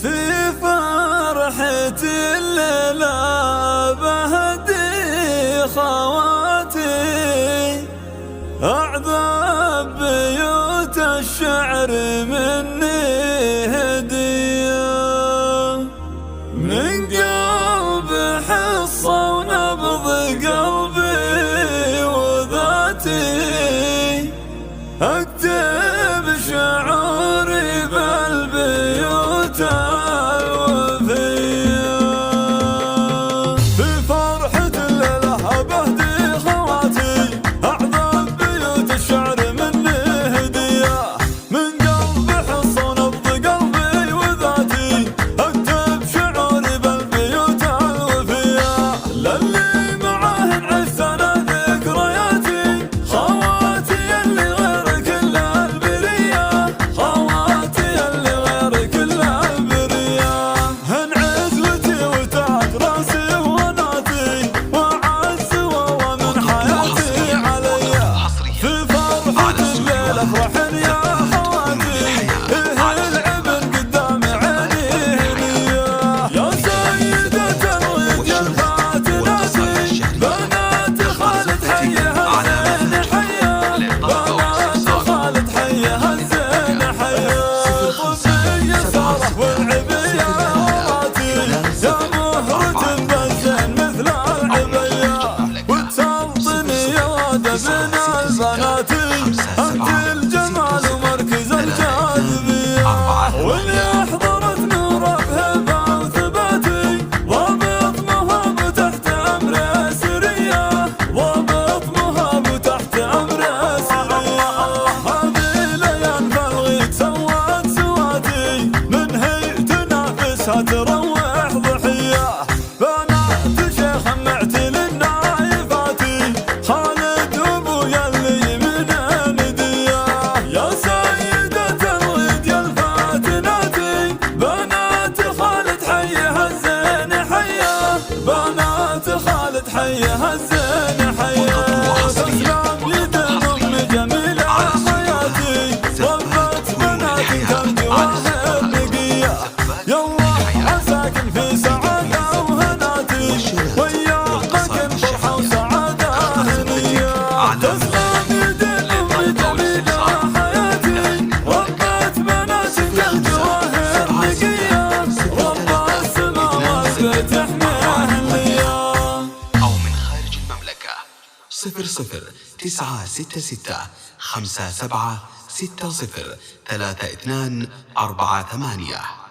في فرحة الليلة بهدي خواتي أعذب بيوت الشعر مني هدية، من قلب حصة ونبض قلبي وذاتي أكتب شعوري بالبيوت الوفية. في فرحة الليلة بهدي خواتي أعذب بيوت الشعر مني هدية، من قلب حصة ونبض قلبي وذاتي أكتب شعوري بالبيوت الوفية. للي معاهن عشت أنا ذكرياتي خواتي اللي غير كل البرية، خواتي اللي غير كل البرية. هن عزوتي وتاج راسي وناتي وعز وهو من حياتي عليا. في فرحة الليل افرحن يا خواتي العبن قدام عيني هدية. يا سيدة الغد يا الفاتناتي بنات خالد حيها الزين حيا، بنات خالد حيها الزين حيا. طفي سارة والعبي يا خواتي يا مهرة بالزين مثل العبية، وتسلطني يا واد ابن البناتي انت الجمال ومركز الجاذبية. واللي احضرت نور بهبة وثباتي ضابط مهاب تحت امر سرية، ضابط مهاب تحت امر سرية. هذه ليال فالغيد سوات سواتي من هي تنافسها تروح ضحية. بنات شيخ معتل النايفاتي خالد ابويا اللي من ندية. يا سيدة الغد يا الفاتناتي بنات خالد حيها الزين حيا، بنات خالد حيها الزين حيا. تسلم يد ام جميلة حياتي ربت بناتي كم جواهر نقية. يلا عساكن في سعادة وهناتي وياقكن فرحة وسعادة هنية. تسلم يد ام جميلة حياتي ربت بناتي كم جواهر نقية، رب السماوات تحميها هنية. أو من خارج المملكة 00 966 57 60 32 48.